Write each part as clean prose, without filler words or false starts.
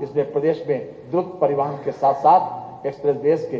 इसमें प्रदेश में द्रुत परिवहन के साथ साथ एक्सप्रेस वेज के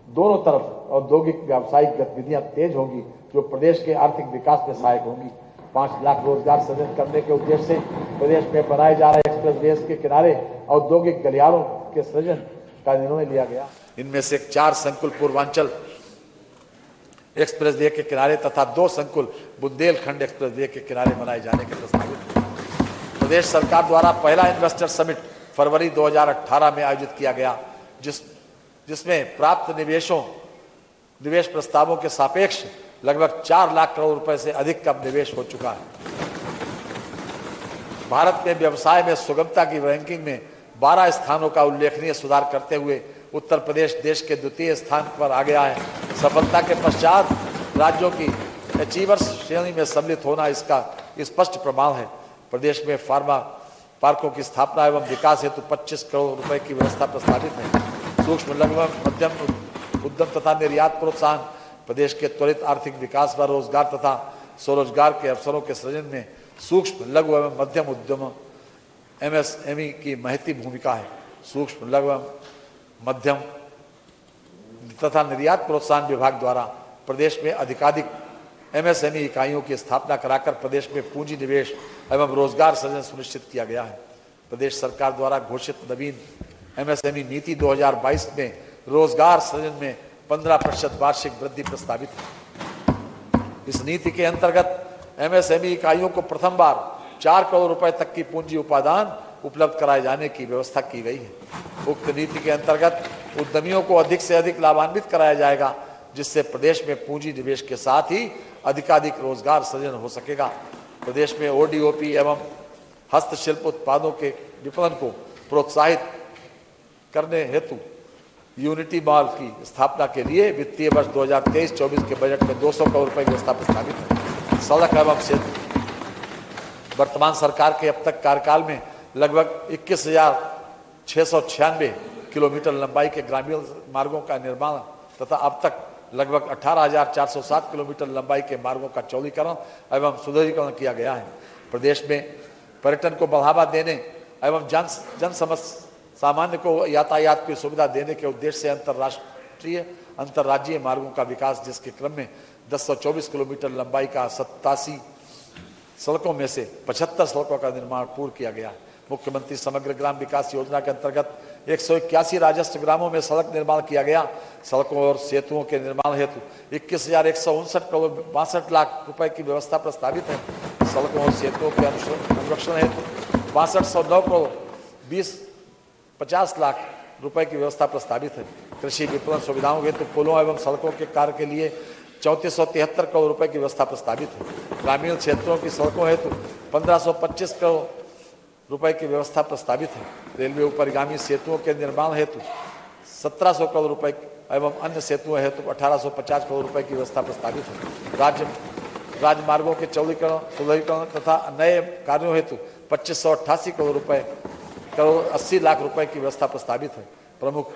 दोनों तरफ औद्योगिक व्यावसायिक गतिविधियां तेज होंगी, जो प्रदेश के आर्थिक विकास में सहायक होंगी। 5 लाख रोजगार सृजन करने के उद्देश्य से प्रदेश में बनाए जा रहे एक्सप्रेस वेज के किनारे औद्योगिक गलियारों के सृजन का निर्णय लिया गया। इनमें से 4 संकुल पूर्वांचल एक्सप्रेस वे के किनारे तथा 2 संकुल बुंदेलखंड एक्सप्रेस वे के किनारे बनाए जाने के प्रस्तावित हैं। प्रदेश सरकार द्वारा पहला इन्वेस्टर समिट फरवरी 2018 में आयोजित किया गया, जिसमें प्राप्त निवेश प्रस्तावों के सापेक्ष लगभग 4 लाख करोड़ रुपए से अधिक का निवेश हो चुका है। भारत में व्यवसाय में सुगमता की रैंकिंग में 12 स्थानों का उल्लेखनीय सुधार करते हुए उत्तर प्रदेश देश के द्वितीय स्थान पर आ गया है। सफलता के पश्चात राज्यों की अचीवर्स श्रेणी में सम्मिलित होना इसका स्पष्ट प्रमाण है। प्रदेश में फार्मा पार्कों की स्थापना एवं विकास हेतु 25 करोड़ रुपए की व्यवस्था प्रस्तावित है। सूक्ष्म लघु मध्यम उद्यम तथा निर्यात प्रोत्साहन प्रदेश के त्वरित आर्थिक विकास व रोजगार तथा स्वरोजगार के अवसरों के सृजन में सूक्ष्म लघु एवं मध्यम उद्यम MSME की महती भूमिका है। सूक्ष्म लघु एवं मध्यम तथा निर्यात प्रोत्साहन विभाग द्वारा प्रदेश में अधिकाधिक MSME इकाइयों की स्थापना कराकर प्रदेश में पूंजी निवेश एवं रोजगार सृजन सुनिश्चित किया गया है। प्रदेश सरकार द्वारा घोषित नवीन MSME नीति 2022 में रोजगार सृजन में 15% वार्षिक वृद्धि प्रस्तावित है। इस नीति के अंतर्गत MSME इकाइयों को प्रथम बार 4 करोड़ रुपए तक की पूंजी उपादान उपलब्ध कराए जाने की व्यवस्था की गई है। उक्त नीति के अंतर्गत उद्यमियों को अधिक से अधिक लाभान्वित कराया जाएगा, जिससे प्रदेश में पूंजी निवेश के साथ ही अधिकाधिक रोजगार सृजन हो सकेगा। प्रदेश में ODOP एवं हस्तशिल्प उत्पादों के विपणन को प्रोत्साहित करने हेतु यूनिटी मॉल की स्थापना के लिए वित्तीय वर्ष 2023-24 के बजट में 200 करोड़ रुपए की व्यवस्था प्रस्तावित है। सड़क एवं सेतु वर्तमान सरकार के अब तक कार्यकाल में लगभग 21,696 किलोमीटर लंबाई के ग्रामीण मार्गों का निर्माण तथा अब तक लगभग 18,407 किलोमीटर लंबाई के मार्गों का चौड़ीकरण एवं सुदृढ़ीकरण किया गया है। प्रदेश में पर्यटन को बढ़ावा देने एवं सामान्य को यातायात की सुविधा देने के उद्देश्य से अंतर्राज्यीय मार्गों का विकास, जिसके क्रम में 1024 किलोमीटर लंबाई का 87 सड़कों में से 75 सड़कों का निर्माण पूर्ण किया गया। मुख्यमंत्री समग्र ग्राम विकास योजना के अंतर्गत 181 राजस्व ग्रामों में सड़क निर्माण किया गया। सड़कों और सेतुओं के निर्माण हेतु 21,159 करोड़ 62 लाख रुपए की व्यवस्था प्रस्तावित है। सड़कों और सेतुओं के अनुरक्षण हेतु 6209 करोड़ 50 लाख रुपए की व्यवस्था प्रस्तावित है। कृषि विपणन सुविधाओं हेतु पुलों एवं सड़कों के कार्य के लिए 3473 करोड़ रुपए की व्यवस्था प्रस्तावित है। ग्रामीण क्षेत्रों की सड़कों हेतु 1525 करोड़ रुपए की व्यवस्था प्रस्तावित है। रेलवे उपरिगामी सेतुओं के निर्माण हेतु 1700 करोड़ रुपए एवं अन्य सेतुओं हेतु 1850 करोड़ रुपए की व्यवस्था प्रस्तावित है। राजमार्गों के चौड़ीकरण सुदृढ़ीकरण तथा नए कार्यों हेतु 2588 करोड़ 80 लाख रुपए की व्यवस्था प्रस्तावित है। प्रमुख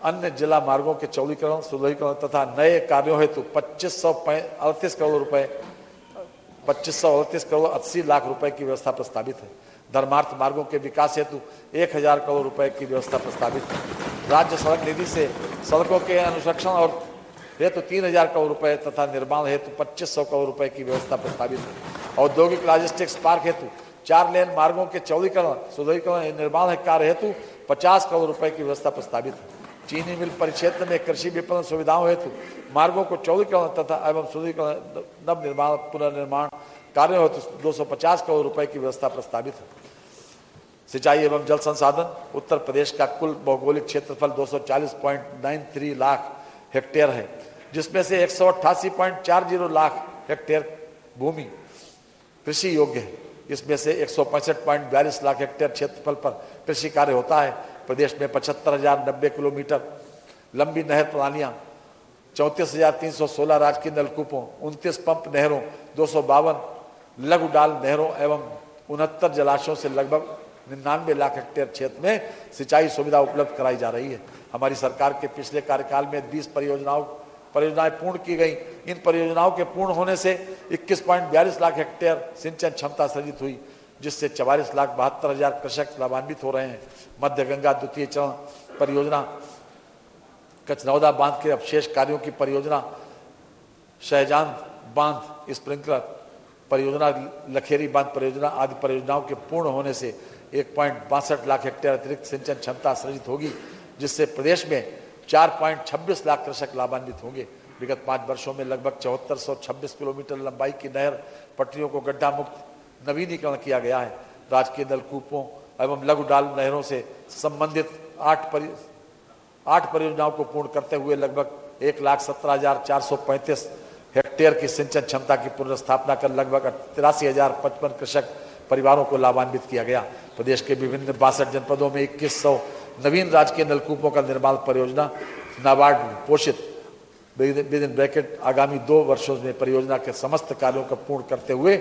अन्य जिला मार्गों के चौड़ीकरण सुदृढ़ीकरण तथा नए कार्यों हेतु 2538 करोड़ 80 लाख रुपए की व्यवस्था प्रस्तावित है। धर्मार्थ मार्गों के विकास हेतु 1000 करोड़ रुपए की व्यवस्था प्रस्तावित है। राज्य सड़क निधि से सड़कों के अनुरक्षण और हेतु 3000 करोड़ रुपए तथा निर्माण हेतु 2500 करोड़ रुपए की व्यवस्था प्रस्तावित है। औद्योगिक लॉजिस्टिक्स पार्क हेतु 4 लेन मार्गों के चौड़ीकरण सुदृढ़ीकरण निर्माण कार्य हेतु 50 करोड़ रुपए की व्यवस्था प्रस्तावित है। चीनी मिल परिक्षेत्र में कृषि विपणन सुविधाओं हेतु मार्गों को चौड़ीकरण तथा एवं सुदृढ़ीकरण नव निर्माण पुनर्निर्माण कार्यों हेतु 250 करोड़ रुपए की व्यवस्था प्रस्तावित है। सिंचाई एवं जल संसाधन उत्तर प्रदेश का कुल भौगोलिक क्षेत्रफल 240.93 लाख हेक्टेयर है, जिसमें से 188.40 लाख हेक्टेयर भूमि कृषि योग्य है। इसमें से 165.42 लाख हेक्टेयर क्षेत्रफल पर कृषि कार्य होता है। प्रदेश में 75,090 किलोमीटर लंबी नहर प्रणालियां, 34,316 राजकीय नलकूपों, 29 पंप नहरों, 252 लघु डाल नहरों एवं 69 जलाशयों से लगभग 99 लाख हेक्टेयर क्षेत्र में सिंचाई सुविधा उपलब्ध कराई जा रही है। हमारी सरकार के पिछले कार्यकाल में 20 परियोजनाएं पूर्ण की गई। इन परियोजनाओं के पूर्ण होने से 21.42 लाख हेक्टेयर सिंचन क्षमता सृजित हुई। जिससे 44,72,000 कृषक लाभान्वित हो रहे हैं। मध्य गंगा द्वितीय चरण परियोजना, कचनौदा बांध के अवशेष कार्यों की परियोजना, शहजान बांध स्प्रिंकलर परियोजना, लखेरी बांध परियोजना आदि परियोजनाओं के पूर्ण होने से 1.62 लाख हेक्टेयर अतिरिक्त सिंचन क्षमता सृजित होगी, जिससे प्रदेश में 4.26 लाख कृषक लाभान्वित होंगे। विगत 5 वर्षों में लगभग 7426 किलोमीटर लंबाई की नहर पटरियों को गड्ढा मुक्त नवीनीकरण किया गया है। राजकीय नलकूपों एवं लघु डाल नहरों से संबंधित 8 परियोजनाओं को पूर्ण करते हुए लगभग 1,17,435 हेक्टेयर की सिंचन क्षमता की पुनर्स्थापना कर लगभग 83,055 कृषक परिवारों को लाभान्वित किया गया। प्रदेश के विभिन्न 62 जनपदों में 2100 नवीन राजकीय नलकूपों का निर्माण परियोजना नाबार्ड पोषित विद इन ब्रैकेट आगामी 2 वर्षों में परियोजना के समस्त कार्यों को पूर्ण करते हुए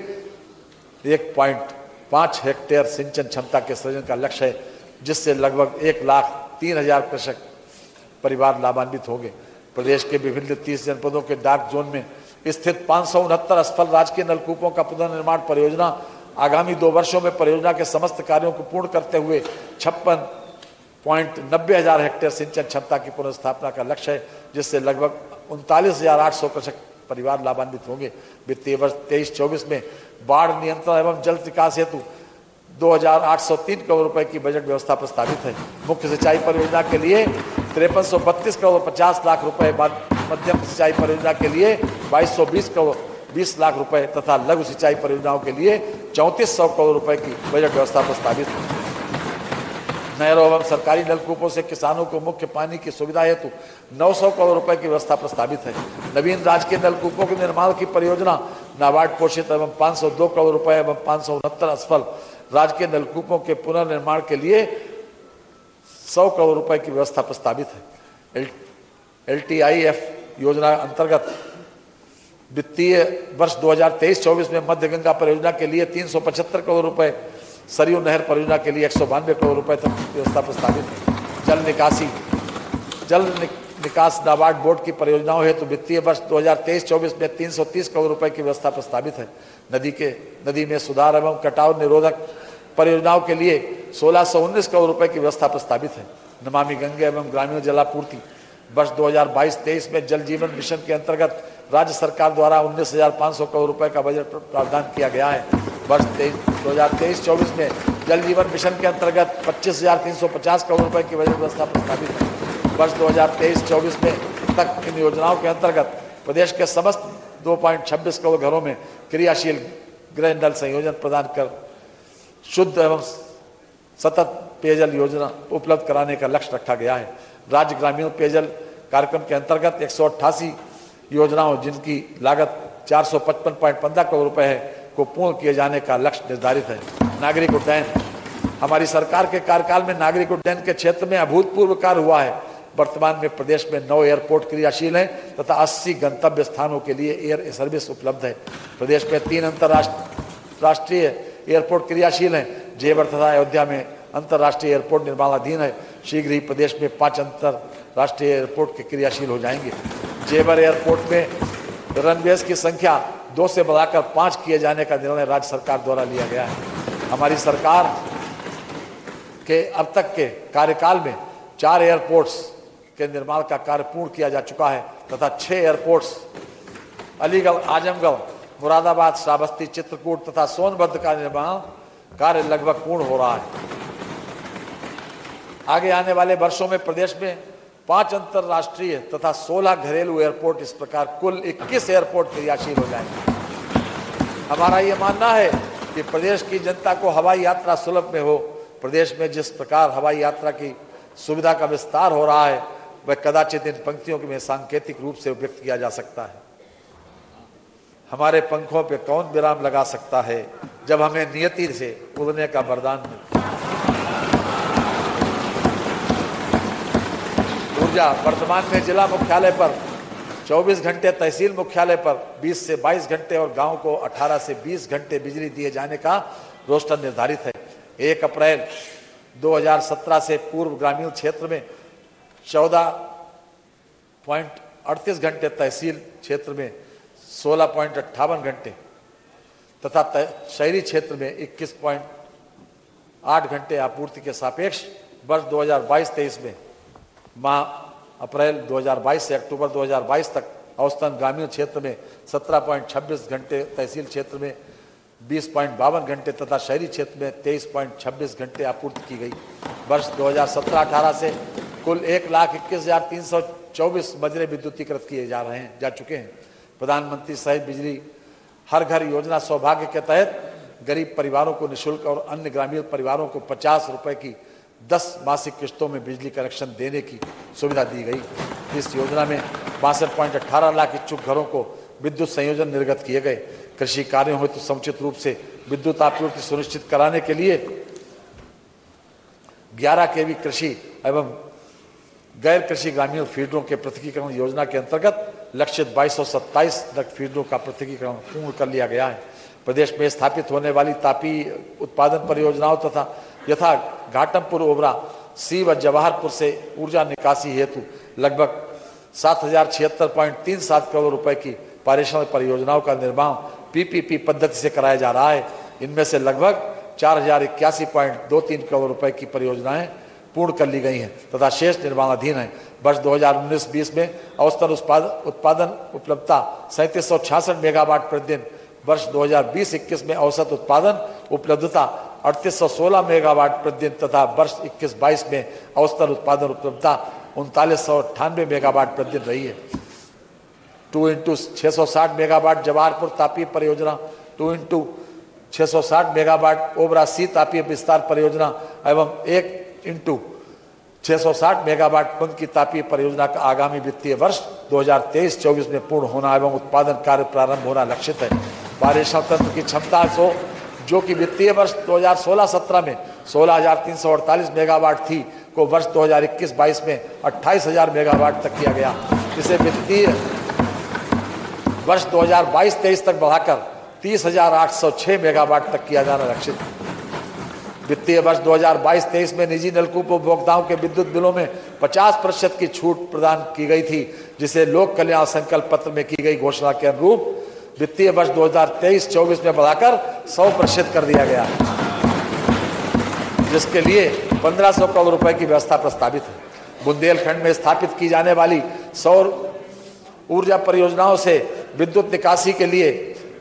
1.5 हेक्टेयर सिंचन क्षमता के सृजन का लक्ष्य है, जिससे लगभग 1,03,000 कृषक परिवार लाभान्वित होंगे। प्रदेश के विभिन्न 30 जनपदों के डार्क जोन में स्थित 569 असफल राजकीय नलकूपों का पुनर्निर्माण परियोजना आगामी 2 वर्षों में परियोजना के समस्त कार्यों को पूर्ण करते हुए 56.90 हेक्टेयर सिंचन क्षमता की पुनर्स्थापना का लक्ष्य है, जिससे लगभग 39,800 कृषक परिवार लाभान्वित होंगे। वित्तीय वर्ष 23-24 में बाढ़ नियंत्रण एवं जल विकास हेतु 2,803 करोड़ रुपए की बजट व्यवस्था प्रस्तावित है। मुख्य सिंचाई परियोजना के लिए 5332 करोड़ 50 लाख रुपए, मध्यम सिंचाई परियोजना के लिए 2220 करोड़ 20 लाख रुपए तथा लघु सिंचाई परियोजनाओं के लिए 3400 करोड़ रुपए की बजट व्यवस्था प्रस्तावित है। नहरों एवं सरकारी नलकूपों से किसानों को मुख्य पानी की सुविधा हेतु 900 करोड़ रुपए की व्यवस्था प्रस्तावित है। नवीन राजकीय नलकूपों के निर्माण की परियोजना नाबार्ड पोषित एवं 502 करोड़ रुपए एवं 569 असफल राजकीय नलकूपों के पुनर्निर्माण के लिए 100 करोड़ रुपए की व्यवस्था प्रस्तावित है। LTIF योजना अंतर्गत वित्तीय वर्ष 2023-24 में मध्य गंगा परियोजना के लिए 375 करोड़ रुपए, सरयू नहर परियोजना के लिए 192 करोड़ रुपए तक व्यवस्था प्रस्तावित है। जल निकास नाबार्ड बोर्ड की परियोजनाओं हेतु वित्तीय वर्ष 2023-24 में 330 करोड़ रुपए की व्यवस्था प्रस्तावित है। नदी में सुधार एवं कटाव निरोधक परियोजनाओं के लिए 1619 करोड़ रुपए की व्यवस्था प्रस्तावित है। नमामि गंगे एवं ग्रामीण जलापूर्ति वर्ष 2022-23 में जल जीवन मिशन के अंतर्गत राज्य सरकार द्वारा 19,500 करोड़ रुपए का बजट प्रावधान किया गया है। वर्ष 2023-24 में जल जीवन मिशन के अंतर्गत 25,350 करोड़ रुपए की बजट व्यवस्था प्रस्तावित है। वर्ष 2023-24 में तक इन योजनाओं के अंतर्गत प्रदेश के समस्त 2.26 करोड़ घरों में क्रियाशील गृह नल संयोजन प्रदान कर शुद्ध एवं सतत पेयजल योजना उपलब्ध कराने का लक्ष्य रखा गया है। राज्य ग्रामीण पेयजल कार्यक्रम के अंतर्गत 188 योजनाओं जिनकी लागत 455.15 करोड़ रुपए है को पूर्ण किए जाने का लक्ष्य निर्धारित है। नागरिक उड्डयन, हमारी सरकार के कार्यकाल में नागरिक उड्डयन के क्षेत्र में अभूतपूर्व कार्य हुआ है। वर्तमान में प्रदेश में 9 एयरपोर्ट क्रियाशील हैं तथा 80 गंतव्य स्थानों के लिए एयर सर्विस उपलब्ध है। प्रदेश में 3 अंतर्राष्ट्रीय एयरपोर्ट क्रियाशील हैं। जेवर तथा अयोध्या में अंतर्राष्ट्रीय एयरपोर्ट निर्माणाधीन है। शीघ्र ही प्रदेश में 5 अंतर्राष्ट्रीय एयरपोर्ट के क्रियाशील हो जाएंगे। जेवर एयरपोर्ट में रनवेज की संख्या 2 से बढ़ाकर 5 किए जाने का निर्णय राज्य सरकार द्वारा लिया गया है। हमारी सरकार के अब तक के कार्यकाल में 4 एयरपोर्ट्स के निर्माण का कार्य पूर्ण किया जा चुका है तथा 6 एयरपोर्ट्स अलीगढ़, आजमगढ़, मुरादाबाद, श्रावस्ती, चित्रकूट तथा सोनभद्र का निर्माण कार्य लगभग पूर्ण हो रहा है। आगे आने वाले वर्षों में प्रदेश में 5 अंतर्राष्ट्रीय तथा 16 घरेलू एयरपोर्ट, इस प्रकार कुल 21 एयरपोर्ट क्रियाशील हो जाएंगे। हमारा ये मानना है कि प्रदेश की जनता को हवाई यात्रा सुलभ में हो। प्रदेश में जिस प्रकार हवाई यात्रा की सुविधा का विस्तार हो रहा है वह कदाचित इन पंक्तियों में सांकेतिक रूप से व्यक्त किया जा सकता है। हमारे पंखों पे कौन विराम लगा सकता है जब हमें नियति से उड़ने का वरदान मिलता है। ऊर्जा, वर्तमान में जिला मुख्यालय पर 24 घंटे, तहसील मुख्यालय पर 20 से 22 घंटे और गांव को 18 से 20 घंटे बिजली दिए जाने का रोस्टर निर्धारित है। 1 अप्रैल 2017 से पूर्व ग्रामीण क्षेत्र में 14.38 घंटे, तहसील क्षेत्र में 16.58 घंटे तथा शहरी क्षेत्र में 21 8 घंटे आपूर्ति के सापेक्ष वर्ष 2022-23 में माह अप्रैल 2022 से अक्टूबर 2022 तक औसतन ग्रामीण क्षेत्र में 17.26 घंटे, तहसील क्षेत्र में 20.52 घंटे तथा शहरी क्षेत्र में 23.26 घंटे आपूर्ति की गई। वर्ष 2017-18 से कुल 1,21,324 मजरे विद्युतीकृत किए जा चुके हैं। प्रधानमंत्री सहज बिजली हर घर योजना सौभाग्य के तहत गरीब परिवारों को निःशुल्क और अन्य ग्रामीण परिवारों को 50 रुपए की 10 मासिक किस्तों में बिजली कनेक्शन देने की सुविधा दी गई। इस योजना में 62.18 लाख इच्छुक घरों को विद्युत संयोजन निर्गत किए गए। कृषि कार्यों हेतु समुचित रूप से विद्युत आपूर्ति सुनिश्चित कराने के लिए 11 केवी कृषि एवं गैर कृषि ग्रामीण फीडरों के पृथकीकरण योजना के अंतर्गत लक्षित 2227 फीडरों का पृथकीकरण पूर्ण कर लिया गया है। प्रदेश में स्थापित होने वाली तापी उत्पादन परियोजनाओं तथा यथा घाटमपुर, ओबरा, सी व जवाहरपुर से ऊर्जा निकासी हेतु लगभग 7,076.37 करोड़ रुपए की पारिश्रमिक परियोजनाओं का निर्माण पीपीपी पद्धति से कराया जा रहा है। इनमें से लगभग 4,081.23 करोड़ रुपए की परियोजनाएं पूर्ण कर ली गई हैं तथा शेष निर्माणाधीन है। वर्ष 2019-20 में औसतन उत्पादन उपलब्धता 3766 मेगावाट प्रतिदिन, वर्ष 2020-21 में औसत उत्पादन उपलब्धता 3816 मेगावाट प्रतिदिन तथा वर्ष 21-22 में औसतन उत्पादन उपलब्धता 3998 मेगावाट प्रतिदिन रही है। 2x660 मेगावाट जवाहरपुर तापीय परियोजना, 2x660 मेगावाट ओबरा सी तापीय विस्तार परियोजना एवं 1x660 मेगावाट पंख की तापीय परियोजना का आगामी वित्तीय वर्ष 2023-24 में पूर्ण होना एवं उत्पादन कार्य प्रारंभ होना लक्षित है। पारिश्रमिक तंत्र की क्षमता जो कि वित्तीय वर्ष 2016-17 में 16,348 मेगावाट थी को वर्ष 2021-22 में 28,000 मेगावाट तक किया गया। इसे वित्तीय वर्ष 2022-23 तक बढ़ाकर 30,806 मेगावाट तक किया जाना लक्षित है। वित्तीय वर्ष 2022-23 में निजी नलकूप उपभोक्ताओं के विद्युत बिलों में 50% की छूट प्रदान की गई थी, जिसे लोक कल्याण संकल्प पत्र में की गई घोषणा के अनुरूप वित्तीय वर्ष 2023-24 में बढ़ाकर 100% कर दिया गया, जिसके लिए 1500 करोड़ रुपए की व्यवस्था प्रस्तावित है। बुंदेलखंड में स्थापित की जाने वाली सौर ऊर्जा परियोजनाओं से विद्युत निकासी के लिए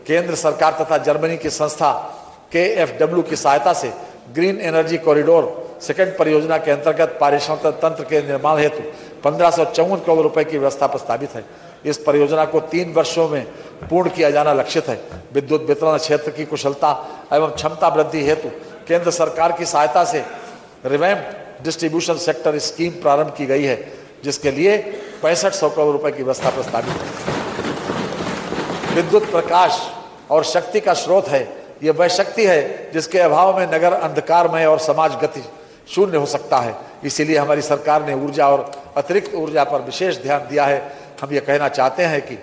केंद्र सरकार तथा जर्मनी की संस्था KfW की सहायता से ग्रीन एनर्जी कॉरिडोर सेकंड परियोजना के अंतर्गत पारिश्रमिक तंत्र के निर्माण हेतु 1554 करोड़ रुपए की व्यवस्था प्रस्तावित है। इस परियोजना को 3 वर्षों में पूर्ण किया जाना लक्षित है। विद्युत वितरण क्षेत्र की कुशलता एवं क्षमता वृद्धि हेतु केंद्र सरकार की सहायता से रिवैम्प्ड डिस्ट्रीब्यूशन सेक्टर स्कीम प्रारंभ की गई है, जिसके लिए 6500 करोड़ रुपए की व्यवस्था प्रस्तावित है। विद्युत प्रकाश और शक्ति का स्रोत है। यह वह शक्ति है जिसके अभाव में नगर अंधकारमय और समाज गति शून्य हो सकता है। इसीलिए हमारी सरकार ने ऊर्जा और अतिरिक्त ऊर्जा पर विशेष ध्यान दिया है। हम ये कहना चाहते हैं कि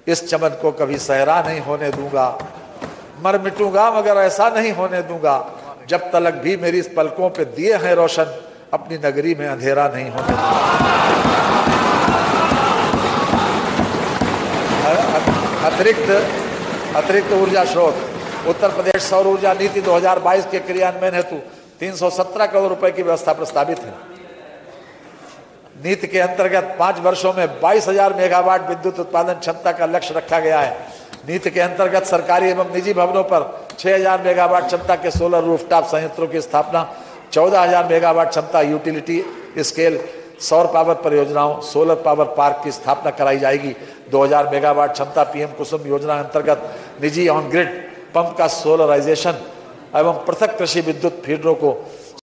इस चमन को कभी सहरा नहीं होने दूंगा, मर मिटूंगा मगर ऐसा नहीं होने दूंगा, जब तलक भी मेरी इस पलकों पे दिए हैं रोशन, अपनी नगरी में अंधेरा नहीं होने दूंगा। अतिरिक्त ऊर्जा स्रोत उत्तर प्रदेश सौर ऊर्जा नीति 2022 के क्रियान्वयन हेतु 317 करोड़ रुपए की व्यवस्था प्रस्तावित है। नीति के अंतर्गत 5 वर्षों में 22,000 मेगावाट विद्युत उत्पादन क्षमता का लक्ष्य रखा गया है। नीति के अंतर्गत सरकारी एवं निजी भवनों पर 6,000 मेगावाट क्षमता के सोलर रूफटॉप संयंत्रों की स्थापना, 14,000 मेगावाट क्षमता यूटिलिटी स्केल सौर पावर परियोजनाओं सोलर पावर पार्क की स्थापना कराई जाएगी। 2,000 मेगावाट क्षमता पीएम कुसुम योजना अंतर्गत निजी ऑन ग्रिड पंप का सोलराइजेशन एवं पृथक कृषि विद्युत फीडरों को